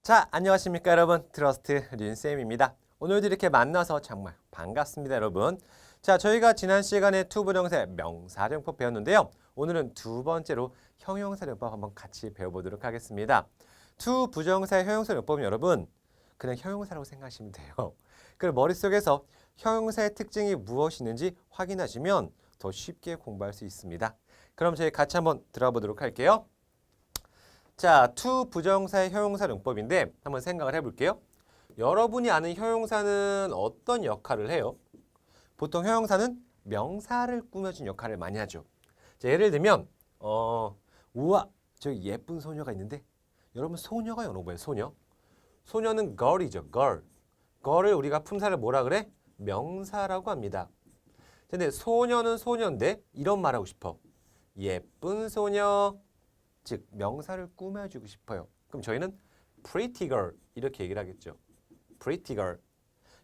자, 안녕하십니까 여러분. 트러스트 린쌤입니다. 오늘도 이렇게 만나서 정말 반갑습니다 여러분. 자, 저희가 지난 시간에 투부정사의 명사정법 배웠는데요. 오늘은 두 번째로 형용사정법 한번 같이 배워보도록 하겠습니다. 투부정사의 형용사정법은 여러분 그냥 형용사라고 생각하시면 돼요. 그리고 머릿속에서 형용사의 특징이 무엇이 있는지 확인하시면 더 쉽게 공부할 수 있습니다. 그럼 저희 같이 한번 들어보도록 할게요. 자, 투 부정사의 형용사 용법인데 한번 생각을 해볼게요. 여러분이 아는 형용사는 어떤 역할을 해요? 보통 형용사는 명사를 꾸며준 역할을 많이 하죠. 자, 예를 들면 우와, 저기 예쁜 소녀가 있는데 여러분 소녀가 영어로 뭐예요? 소녀? 소녀는 girl이죠. girl. girl을 우리가 품사를 뭐라 그래? 명사라고 합니다. 근데 소녀는 소녀인데 이런 말하고 싶어. 예쁜 소녀. 즉 명사를 꾸며주고 싶어요. 그럼 저희는 pretty girl 이렇게 얘기를 하겠죠. pretty girl.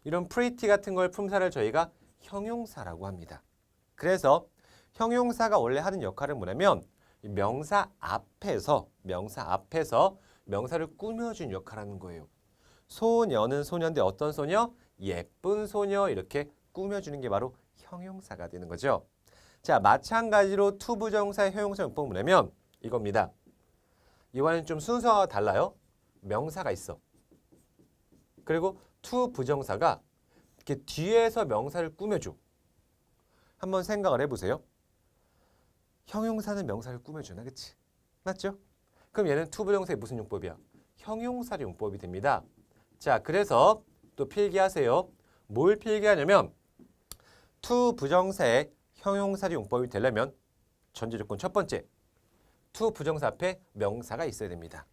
이런 pretty 같은 걸 품사를 저희가 형용사라고 합니다. 그래서 형용사가 원래 하는 역할은 뭐냐면 명사 앞에서 명사를 꾸며준 역할을 하는 거예요. 소녀는 소녀인데 어떤 소녀? 예쁜 소녀 이렇게 꾸며주는 게 바로 형용사가 되는 거죠. 자, 마찬가지로 투부정사의 형용사 용법은 뭐냐면 이겁니다. 이와는 좀 순서가 달라요. 명사가 있어. 그리고 투 부정사가 이렇게 뒤에서 명사를 꾸며줘. 한번 생각을 해보세요. 형용사는 명사를 꾸며주나, 그치? 맞죠? 그럼 얘는 투 부정사의 무슨 용법이야? 형용사의 용법이 됩니다. 자, 그래서 또 필기하세요. 뭘 필기하냐면 투 부정사의 형용사의 용법이 되려면 전제 조건 첫 번째. 투 부정사 앞에 명사가 있어야 됩니다.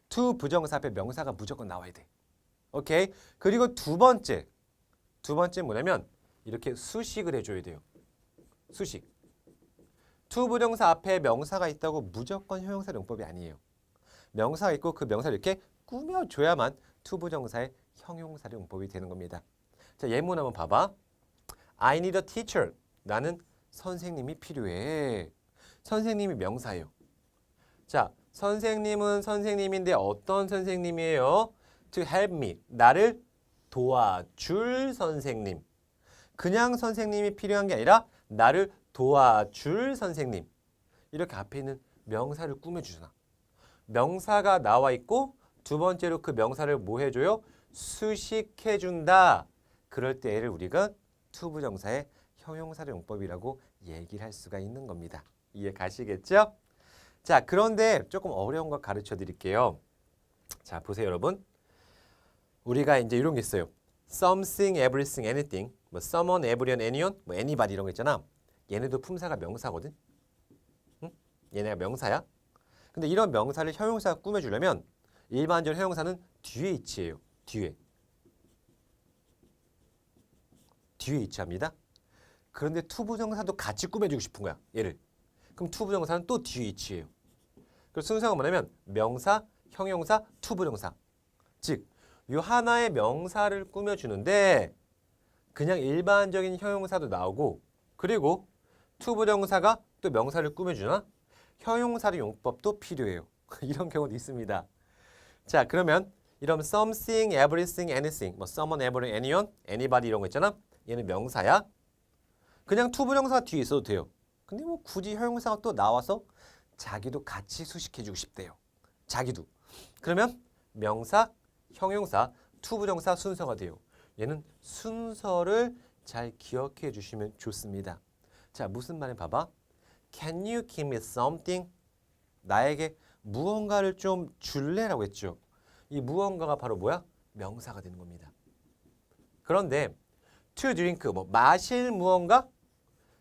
투 부정사 앞에 명사가 무조건 나와야 돼. 오케이? 그리고 두 번째 뭐냐면 이렇게 수식을 해줘야 돼요. 수식. 투 부정사 앞에 명사가 있다고 무조건 형용사 용법이 아니에요. 명사가 있고 그 명사를 이렇게 꾸며줘야만 투 부정사의 형용사 용법이 되는 겁니다. 자, 예문 한번 봐봐. I need a teacher. 나는 선생님이 필요해. 선생님이 명사예요. 자, 선생님은 선생님인데 어떤 선생님이에요? To help me. 나를 도와줄 선생님. 그냥 선생님이 필요한 게 아니라 나를 도와줄 선생님. 이렇게 앞에 있는 명사를 꾸며주잖아. 명사가 나와 있고 두 번째로 그 명사를 뭐 해줘요? 수식해준다. 그럴 때 얘를 우리가 투부정사의 형용사 용법이라고 얘기를 할 수가 있는 겁니다. 이해 가시겠죠? 자, 그런데 조금 어려운 거 가르쳐 드릴게요. 자, 보세요, 여러분. 우리가 이제 이런 게 있어요. something, everything, anything, 뭐 someone, everyone, anyone, 뭐 anybody 이런 거 있잖아. 얘네도 품사가 명사거든. 응? 얘네가 명사야. 근데 이런 명사를 형용사가 꾸며주려면 일반적으로 형용사는 뒤에 위치해요. 뒤에 위치합니다. 그런데 투부정사도 같이 꾸며주고 싶은 거야. 얘를. 그럼 투부정사는 또 뒤에 위치해요. 그래서 순서가 뭐냐면 명사, 형용사, 투부정사. 즉, 이 하나의 명사를 꾸며주는데 그냥 일반적인 형용사도 나오고 그리고 투부정사가 또 명사를 꾸며주나? 형용사의 용법도 필요해요. 이런 경우도 있습니다. 자, 그러면 이런 something, everything, anything, 뭐 someone, everyone, anyone, anybody 이런 거 있잖아. 얘는 명사야. 그냥 투부정사가 뒤에 있어도 돼요. 근데 뭐 굳이 형용사가 또 나와서 자기도 같이 수식해주고 싶대요. 자기도. 그러면 명사, 형용사, 투부정사 순서가 돼요. 얘는 순서를 잘 기억해 주시면 좋습니다. 자, 무슨 말을 봐봐. Can you give me something? 나에게 무언가를 좀 줄래라고 했죠. 이 무언가가 바로 뭐야? 명사가 되는 겁니다. 그런데 to drink, 뭐 마실 무언가?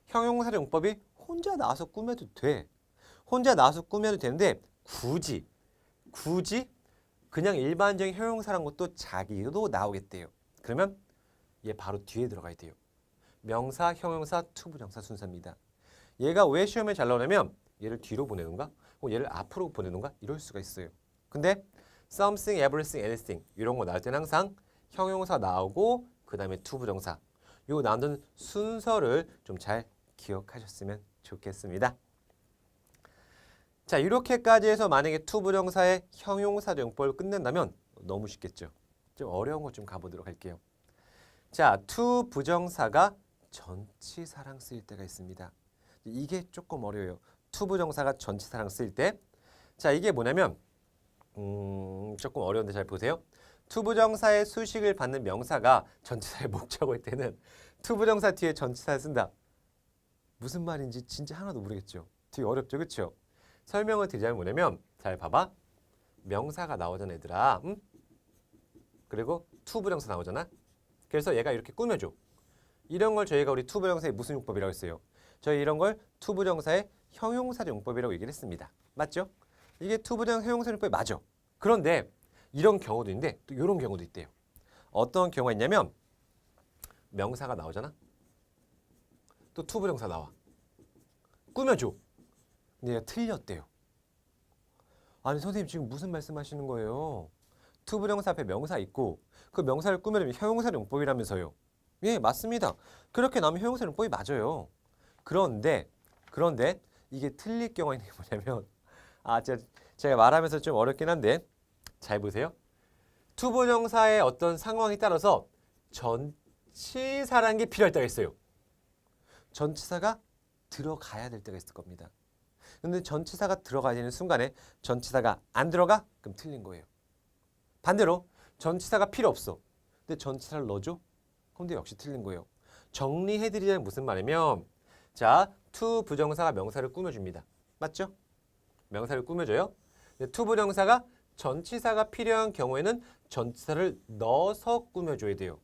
형용사 용법이 혼자 나와서 꾸며도 돼. 혼자 나와서 꾸며도 되는데 굳이 그냥 일반적인 형용사란 것도 자기도 나오겠대요. 그러면 얘 바로 뒤에 들어가야 돼요. 명사, 형용사, 투부정사 순서입니다. 얘가 왜 시험에 잘 나오냐면 얘를 뒤로 보내는가? 혹은 얘를 앞으로 보내는가? 이럴 수가 있어요. 근데 something, everything, anything 이런 거 나올 때는 항상 형용사 나오고 그 다음에 투부정사 요 나오는 순서를 좀 잘 기억하셨으면 좋겠습니다. 자, 이렇게까지 해서 만약에 to 부정사의 형용사적 용법을 끝낸다면 너무 쉽겠죠. 좀 어려운 거 좀 가보도록 할게요. 자, to 부정사가 전치사랑 쓰일 때가 있습니다. 이게 조금 어려워요. to 부정사가 전치사랑 쓰일 때. 자, 이게 뭐냐면 조금 어려운데 잘 보세요. to 부정사의 수식을 받는 명사가 전치사의 목적어일 때는 to 부정사 뒤에 전치사를 쓴다. 무슨 말인지 진짜 하나도 모르겠죠. 되게 어렵죠, 그렇죠? 설명을 드리자면 뭐냐면 잘 봐봐. 명사가 나오잖아, 얘들아. 응? 그리고 to 부정사 나오잖아. 그래서 얘가 이렇게 꾸며줘. 이런 걸 저희가 우리 to 부정사의 무슨 용법이라고 했어요? 저희 이런 걸 to 부정사의 형용사적 용법이라고 얘기를 했습니다. 맞죠? 이게 to 부정사 형용사 용법이 맞아. 그런데 이런 경우도 있는데 또 이런 경우도 있대요. 어떤 경우가 있냐면 명사가 나오잖아. 또 to 부정사 나와. 꾸며줘. 근데 얘가 틀렸대요. 아니 선생님 지금 무슨 말씀하시는 거예요? to 부정사 앞에 명사 있고 그 명사를 꾸며내면 형용사 용법이라면서요. 예, 맞습니다. 그렇게 나오면 형용사 용법이 맞아요. 그런데 이게 틀릴 경우가 있는 게 뭐냐면 제가 말하면서 좀 어렵긴 한데 잘 보세요. to 부정사의 어떤 상황에 따라서 전치사라는 게 필요할 때가 있어요. 전치사가 들어가야 될 때가 있을 겁니다. 근데 전치사가 들어가야 되는 순간에 전치사가 안 들어가? 그럼 틀린 거예요. 반대로 전치사가 필요 없어. 근데 전치사를 넣어줘? 그럼 역시 틀린 거예요. 정리해드리자면 무슨 말이냐면 자, to 부정사가 명사를 꾸며줍니다. 맞죠? 명사를 꾸며줘요. 근데 to 부정사가 전치사가 필요한 경우에는 전치사를 넣어서 꾸며줘야 돼요.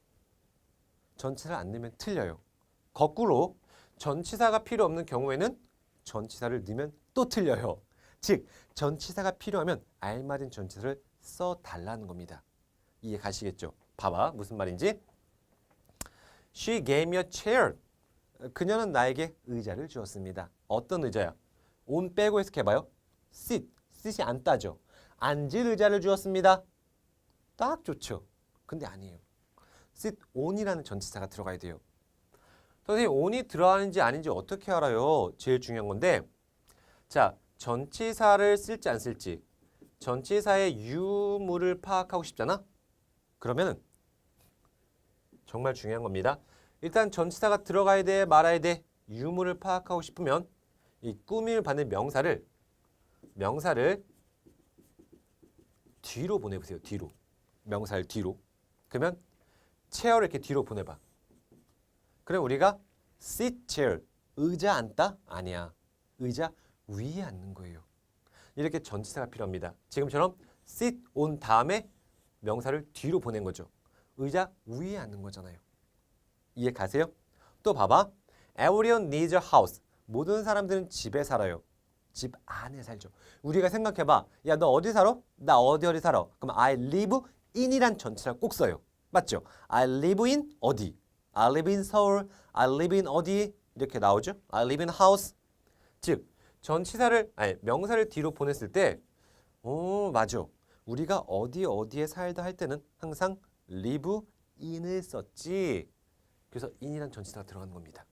전치사를 안 넣으면 틀려요. 거꾸로 전치사가 필요 없는 경우에는 전치사를 넣으면 또 틀려요. 즉, 전치사가 필요하면 알맞은 전치사를 써달라는 겁니다. 이해 가시겠죠? 봐봐, 무슨 말인지. She gave me a chair. 그녀는 나에게 의자를 주었습니다. 어떤 의자야? on 빼고 해석해봐요. sit. sit이 안 따져. 앉을 의자를 주었습니다. 딱 좋죠. 근데 아니에요. sit on이라는 전치사가 들어가야 돼요. 선생님, on이 들어가는지 아닌지 어떻게 알아요? 제일 중요한 건데 자, 전치사를 쓸지 안 쓸지 전치사의 유무를 파악하고 싶잖아? 그러면은 정말 중요한 겁니다. 일단 전치사가 들어가야 돼, 말아야 돼. 유무를 파악하고 싶으면 이 꾸밈을 받는 명사를 뒤로 보내보세요. 뒤로. 명사를 뒤로. 그러면 체어를 이렇게 뒤로 보내봐. 그럼 우리가 sit chair, 의자 앉다? 아니야. 의자 위에 앉는 거예요. 이렇게 전치사가 필요합니다. 지금처럼 sit on 다음에 명사를 뒤로 보낸 거죠. 의자 위에 앉는 거잖아요. 이해 가세요? 또 봐봐. Everyone needs a house. 모든 사람들은 집에 살아요. 집 안에 살죠. 우리가 생각해봐. 야, 너 어디 살아? 나 어디 살아. 그럼 I live in이란 전치사를 꼭 써요. 맞죠? I live in 어디? I live in 서울. I live in 어디? 이렇게 나오죠? I live in house. 즉, 명사를 뒤로 보냈을 때 맞아. 우리가 어디에 살다 할 때는 항상 live in을 썼지. 그래서 in이란 전치사가 들어가는 겁니다.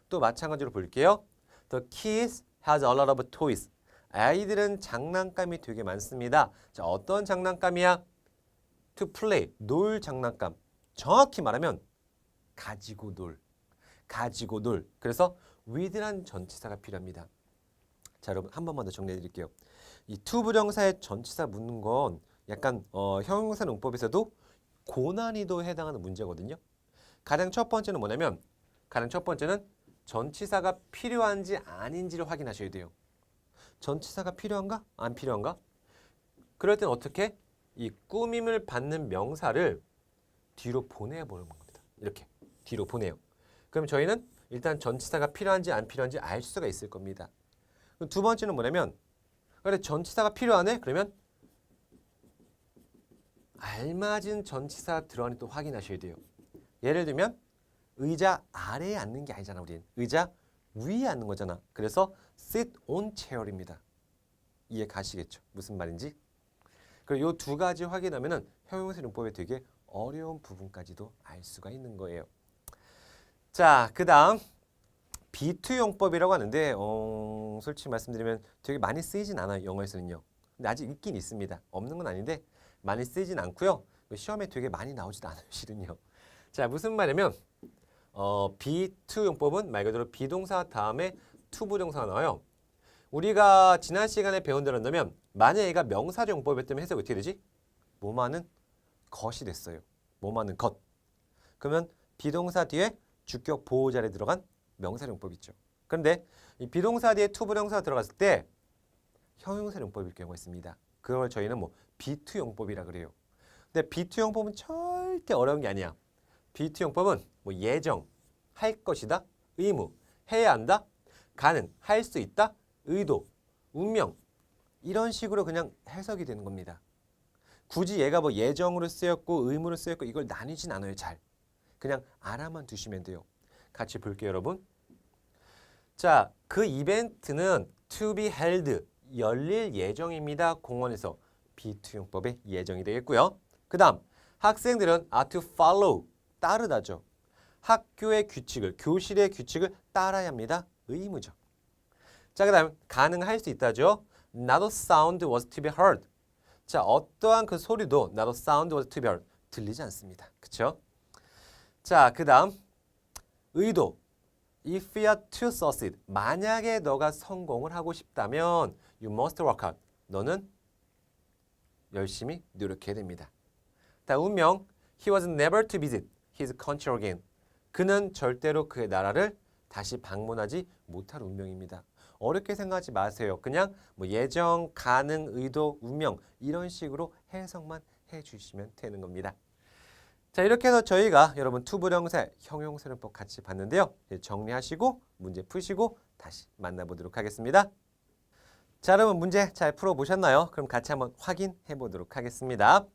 또 마찬가지로 볼게요. The kids has a lot of toys. 아이들은 장난감이 되게 많습니다. 자, 어떤 장난감이야? To play, 놀 장난감. 정확히 말하면 가지고 놀. 그래서 with란 전치사가 필요합니다. 자, 여러분 한 번만 더 정리해 드릴게요. 이 to 부정사의 전치사 묻는 건 약간 형용사 용법에서도 고난이도에 해당하는 문제거든요. 가장 첫 번째는 뭐냐면 전치사가 필요한지 아닌지를 확인하셔야 돼요. 전치사가 필요한가? 안 필요한가? 그럴 땐 어떻게? 이 꾸밈을 받는 명사를 뒤로 보내보는 겁니다. 이렇게 뒤로 보내요. 그럼 저희는 일단 전치사가 필요한지 안 필요한지 알 수가 있을 겁니다. 두 번째는 뭐냐면 그래 전치사가 필요하네? 그러면 알맞은 전치사 들어가는지 또 확인하셔야 돼요. 예를 들면 의자 아래에 앉는 게 아니잖아. 우리는 의자 위에 앉는 거잖아. 그래서 sit on chair입니다. 이해 가시겠죠? 무슨 말인지? 그리고 이 두 가지 확인하면은 형용사 용법의 되게 어려운 부분까지도 알 수가 있는 거예요. 자, 그다음 B2 용법이라고 하는데 솔직히 말씀드리면 되게 많이 쓰이진 않아요. 영어에서는요. 근데 아직 있긴 있습니다. 없는 건 아닌데 많이 쓰이진 않고요. 시험에 되게 많이 나오지도 않아요. 실은요. 자, 무슨 말이냐면 B2 용법은 말 그대로 비동사 다음에 to 부정사가 나와요. 우리가 지난 시간에 배운 대로 한다면 만약 얘가 명사적 용법이었다면 해석이 어떻게 되지? 뭐뭐하는 것이 됐어요. 뭐뭐하는 것. 그러면 비동사 뒤에 주격 보호자리에 들어간 명사용법 있죠. 그런데 이 비동사 뒤에 to 부정사가 들어갔을 때 형용사용법일 경우가 있습니다. 그걸 저희는 뭐 B2 용법이라 그래요. 근데 B2 용법은 절대 어려운 게 아니야. B2 용법은 뭐 예정, 할 것이다, 의무, 해야 한다, 가능, 할 수 있다, 의도, 운명 이런 식으로 그냥 해석이 되는 겁니다. 굳이 얘가 뭐 예정으로 쓰였고 의무로 쓰였고 이걸 나뉘진 않아요. 잘. 그냥 알아만 두시면 돼요. 같이 볼게요, 여러분. 자, 그 이벤트는 to be held, 열릴 예정입니다. 공원에서 B2 용법의 예정이 되겠고요. 그 다음, 학생들은 are to follow, 따르다죠. 학교의 규칙을, 교실의 규칙을 따라야 합니다. 의무죠. 자, 그 다음, 가능할 수 있다죠. Not a sound was to be heard. 자, 어떠한 그 소리도 not a sound was to be heard. 들리지 않습니다. 그쵸? 자, 그 다음, 의도. If you are to succeed. 만약에 너가 성공을 하고 싶다면 you must work hard. 너는 열심히 노력해야 됩니다. 다음, 운명. He was never to visit his country again. 그는 절대로 그의 나라를 다시 방문하지 못할 운명입니다. 어렵게 생각하지 마세요. 그냥 뭐 예정, 가능, 의도, 운명 이런 식으로 해석만 해주시면 되는 겁니다. 자, 이렇게 해서 저희가 여러분 투부정사, 형용사용법 같이 봤는데요. 정리하시고 문제 푸시고 다시 만나보도록 하겠습니다. 자, 여러분 문제 잘 풀어보셨나요? 그럼 같이 한번 확인해 보도록 하겠습니다.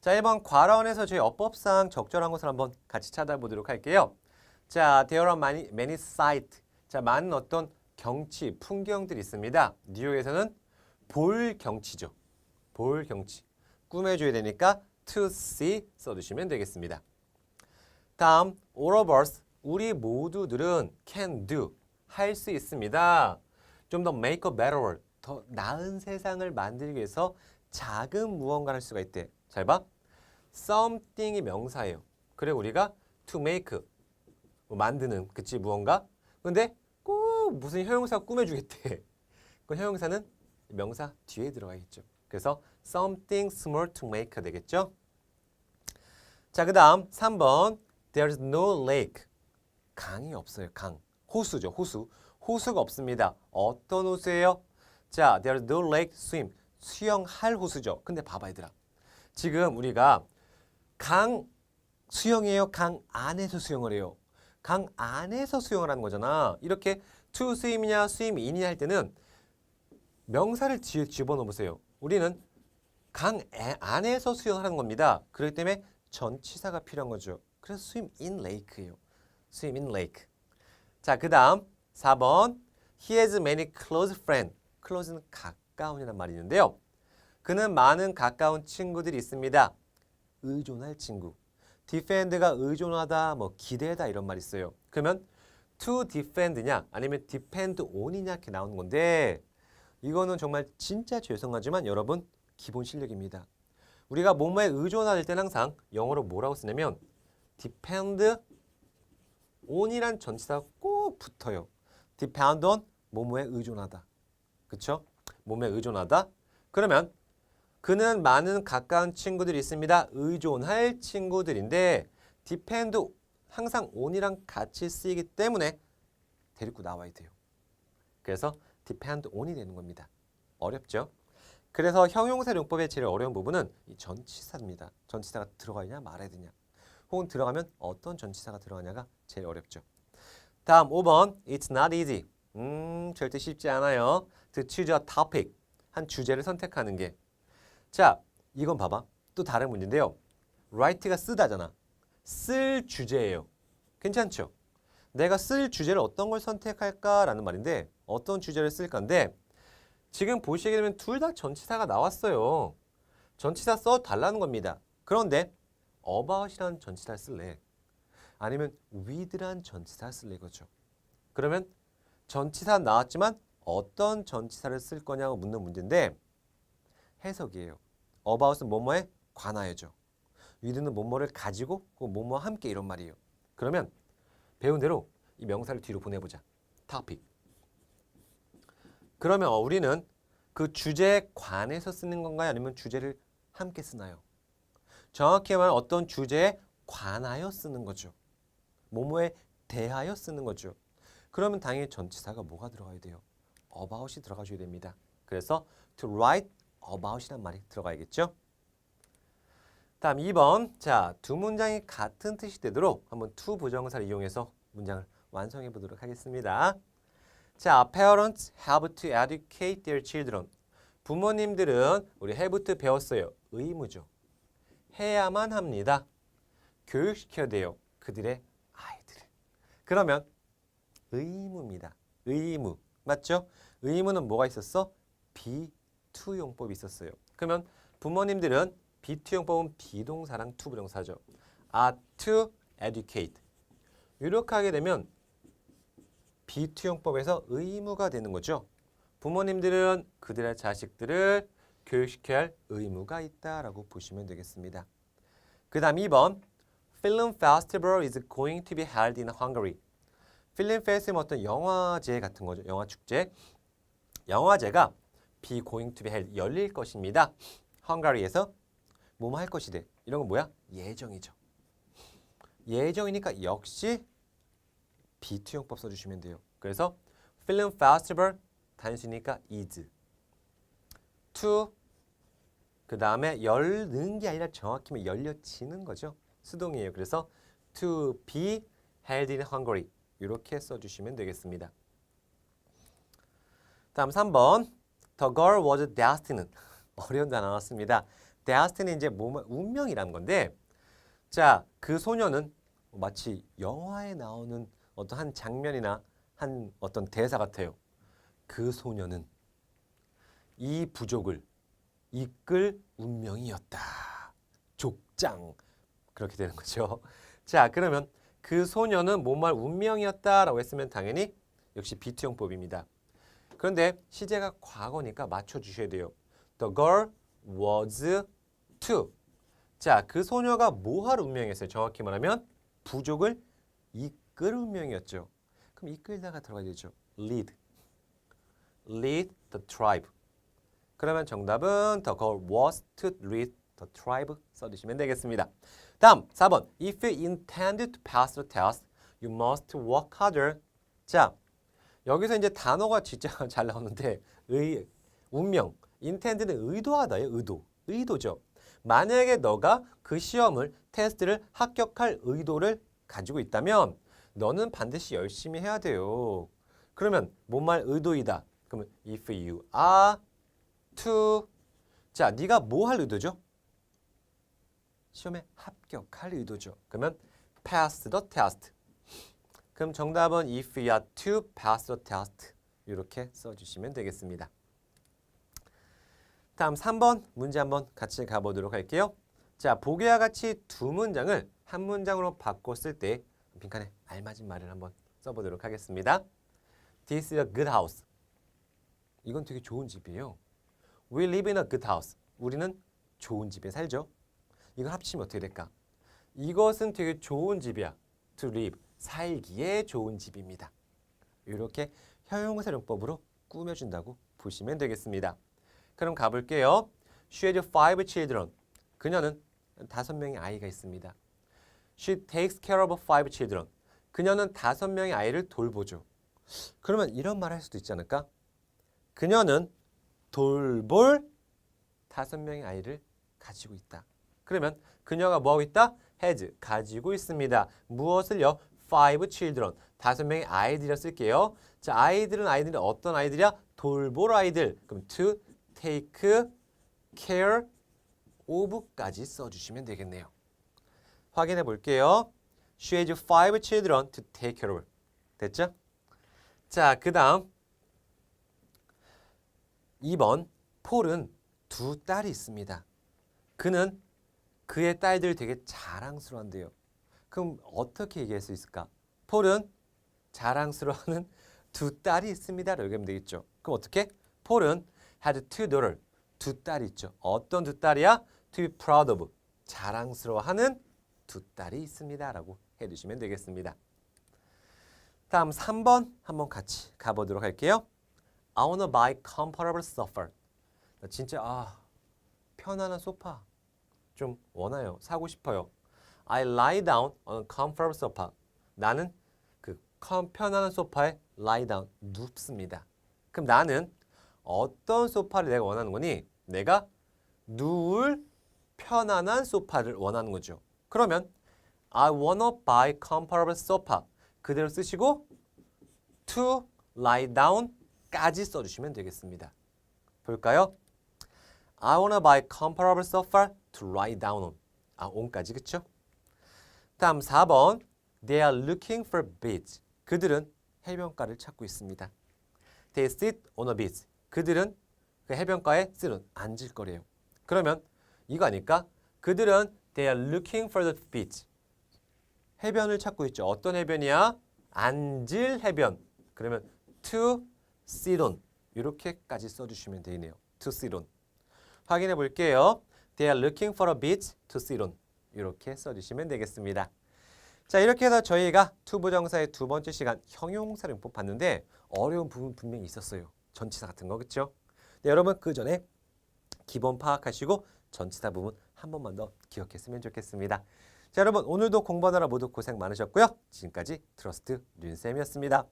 자, 1번 과라원에서 저희 어법상 적절한 것을 한번 같이 찾아보도록 할게요. 자, there are many sights. 자, 많은 어떤 경치, 풍경들이 있습니다. 뉴욕에서는 볼 경치죠. 볼 경치. 꾸며줘야 되니까 to see 써주시면 되겠습니다. 다음, all of us, 우리 모두들은 can do, 할 수 있습니다. 좀 더 make a better world, 더 나은 세상을 만들기 위해서 작은 무언가를 할 수가 있대. 잘 봐. something이 명사예요. 그래 우리가 to make, 만드는, 그치, 무언가. 근데 꼭 무슨 형용사 꾸며주겠대. 그 형용사는 명사 뒤에 들어가겠죠. 그래서 something small to make 되겠죠. 자, 그 다음 3번 There's no lake. 강이 없어요. 강. 호수죠. 호수. 호수가 없습니다. 어떤 호수예요? 자, There's no lake swim. 수영할 호수죠. 근데 봐봐 얘들아. 지금 우리가 강 수영이에요? 강 안에서 수영을 해요? 강 안에서 수영을 하는 거잖아. 이렇게 to swim이냐 swim in이냐 할 때는 명사를 뒤에 집어넣으세요. 우리는 강 안에서 수영하는 겁니다. 그렇기 때문에 전치사가 필요한 거죠. 그래서 swim in lake예요. swim in lake. 자, 그 다음 4번 He has many close friends. close는 가까운이란 말이 있는데요. 그는 많은 가까운 친구들이 있습니다. 의존할 친구. defend가 의존하다, 뭐 기대다 이런 말이 있어요. 그러면 to defend냐 아니면 depend on이냐 이렇게 나오는 건데 이거는 정말 진짜 죄송하지만 여러분 기본 실력입니다. 우리가 뭐뭐에 의존할 때는 항상 영어로 뭐라고 쓰냐면 depend on이란 전치사가 꼭 붙어요. depend on 뭐뭐에 의존하다. 그쵸? 뭐뭐에 의존하다. 그러면 그는 많은 가까운 친구들이 있습니다. 의존할 친구들인데 depend 항상 on이랑 같이 쓰이기 때문에 데리고 나와야 돼요. 그래서 depend on이 되는 겁니다. 어렵죠? 그래서 형용사 용법의 제일 어려운 부분은 이 전치사입니다. 전치사가 들어가냐 말아야 되냐. 혹은 들어가면 어떤 전치사가 들어가냐가 제일 어렵죠. 다음 5번 It's not easy. 절대 쉽지 않아요. To choose a topic. 한 주제를 선택하는 게. 자, 이건 봐봐. 또 다른 문제인데요. write가 쓰다잖아. 쓸 주제예요. 괜찮죠? 내가 쓸 주제를 어떤 걸 선택할까라는 말인데 어떤 주제를 쓸 건데 지금 보시게 되면 둘 다 전치사가 나왔어요. 전치사 써달라는 겁니다. 그런데 about이라는 전치사를 쓸래? 아니면 with란 전치사를 쓸래 이거죠. 그러면 전치사 나왔지만 어떤 전치사를 쓸 거냐고 묻는 문제인데 해석이에요. about은 뭐뭐에 관하여죠. with는 뭐뭐를 가지고 그 뭐뭐와 함께 이런 말이에요. 그러면 배운 대로 이 명사를 뒤로 보내보자. topic. 그러면 우리는 그 주제에 관해서 쓰는 건가요? 아니면 주제를 함께 쓰나요? 정확히 말하면 어떤 주제에 관하여 쓰는 거죠. 뭐뭐에 대하여 쓰는 거죠. 그러면 당연히 전치사가 뭐가 들어가야 돼요? about이 들어가줘야 됩니다. 그래서 to write about이란 말이 들어가야겠죠. 다음 2번. 자, 두 문장이 같은 뜻이 되도록 한번 to 부정사를 이용해서 문장을 완성해 보도록 하겠습니다. 자, parents have to educate their children. 부모님들은 우리 have to 배웠어요. 의무죠. 해야만 합니다. 교육시켜야 돼요. 그들의 아이들을. 그러면 의무입니다. 의무. 맞죠? 의무는 뭐가 있었어? be-to용법이 있었어요. 그러면 부모님들은 be-to용법은 비동사랑 to 부정사죠. are to educate. 이렇게 하게 되면 be-to용법에서 의무가 되는 거죠. 부모님들은 그들의 자식들을 교육시켜야 할 의무가 있다라고 보시면 되겠습니다. 그 다음 2번. Film festival is going to be held in Hungary. 필름 페스티벌은 어떤 영화제 같은 거죠. 영화 축제. 영화제가 be going to be held 열릴 것입니다. 헝가리에서 뭐뭐 할 것이대. 이런 건 뭐야? 예정이죠. 예정이니까 역시 be-to용법 써주시면 돼요. 그래서 필름 페스티벌 단수니까 is. to 그 다음에 열는 게 아니라 정확히 열려지는 거죠. 수동이에요. 그래서 to be held in Hungary 이렇게 써주시면 되겠습니다. 다음 3번. The girl was destined. 어려운 단어 나왔습니다. destined 이제 운명이라는 건데 자, 그 소녀는 마치 영화에 나오는 어떤 한 장면이나 한 어떤 대사 같아요. 그 소녀는 이 부족을 이끌 운명이었다. 족장. 그렇게 되는 거죠. 자, 그러면 그 소녀는 뭐뭐 할 운명이었다라고 했으면 당연히 역시 be-to용법입니다. 그런데 시제가 과거니까 맞춰주셔야 돼요. The girl was to. 자, 그 소녀가 뭐 할 운명이었어요? 정확히 말하면 부족을 이끌 운명이었죠. 그럼 이끌다가 들어가야 되죠. lead. lead the tribe. 그러면 정답은 the girl was to lead the tribe 써주시면 되겠습니다. 다음 4번. If you intend to pass the test, you must work harder. 자, 여기서 이제 단어가 진짜 잘 나오는데 운명, intend는 의도하다예요. 의도죠. 만약에 너가 그 시험을, 테스트를 합격할 의도를 가지고 있다면 너는 반드시 열심히 해야 돼요. 그러면 뭔말 의도이다. 그러면 if you are to. 자, 네가 뭐 할 의도죠? 시험에 합격할 의도죠. 그러면 pass the test. 그럼 정답은 if you are to pass the test. 이렇게 써주시면 되겠습니다. 다음 3번 문제 한번 같이 가보도록 할게요. 자, 보기와 같이 두 문장을 한 문장으로 바꿨을 때 빈칸에 알맞은 말을 한번 써보도록 하겠습니다. This is a good house. 이건 되게 좋은 집이에요. We live in a good house. 우리는 좋은 집에 살죠. 이거 합치면 어떻게 될까? 이것은 되게 좋은 집이야. To live. 살기에 좋은 집입니다. 이렇게 형용사용법으로 꾸며준다고 보시면 되겠습니다. 그럼 가볼게요. She has 5 children. 그녀는 5명의 아이가 있습니다. She takes care of 5 children. 그녀는 5명의 아이를 돌보죠. 그러면 이런 말 할 수도 있지 않을까? 그녀는 돌볼 5명의 아이를 가지고 있다. 그러면 그녀가 뭐하고 있다? has, 가지고 있습니다. 무엇을요? 5 children, 5명의 아이들이라 쓸게요. 자, 아이들은 어떤 아이들이야? 돌볼 아이들. 그럼 to take care of까지 써주시면 되겠네요. 확인해 볼게요. She has 5 children to take care of. 됐죠? 자, 그 다음 2번. 폴은 2 딸이 있습니다. 그는 그의 딸들 되게 자랑스러워한대요. 그럼 어떻게 얘기할 수 있을까? 폴은 자랑스러워하는 두 딸이 있습니다. 라고 하면 되겠죠. 그럼 어떻게? 폴은 had two daughter. 두 딸이 있죠. 어떤 두 딸이야? To be proud of. 자랑스러워하는 두 딸이 있습니다. 라고 해주시면 되겠습니다. 다음 3번 한번 같이 가보도록 할게요. I wanna buy comfortable sofa. 나 진짜 편안한 소파 좀 원해요. 사고 싶어요. I lie down on a comfortable sofa. 나는 그 편안한 소파에 lie down, 눕습니다. 그럼 나는 어떤 소파를 내가 원하는 거니? 내가 누울 편안한 소파를 원하는 거죠. 그러면 I wanna buy comfortable sofa. 그대로 쓰시고 to lie down까지 써주시면 되겠습니다. 볼까요? I wanna buy comfortable sofa to lie down on. on까지 그쵸? 다음 4번 They are looking for beach. 그들은 해변가를 찾고 있습니다. They sit on a beach. 그들은 그 해변가에 앉을 거래요. 그러면 이거 아닐까? 그들은 They are looking for the beach. 해변을 찾고 있죠. 어떤 해변이야? 앉을 해변. 그러면 to sit on. 이렇게까지 써주시면 되네요. to sit on. 확인해 볼게요. They are looking for a beach to sit on. 이렇게 써주시면 되겠습니다. 자, 이렇게 해서 저희가 투부정사의 두 번째 시간 형용사용법 봤는데 어려운 부분 분명히 있었어요. 전치사 같은 거 그렇죠? 네, 여러분 그 전에 기본 파악하시고 전치사 부분 한 번만 더 기억했으면 좋겠습니다. 자, 여러분 오늘도 공부하느라 모두 고생 많으셨고요. 지금까지 트러스트 륜쌤이었습니다.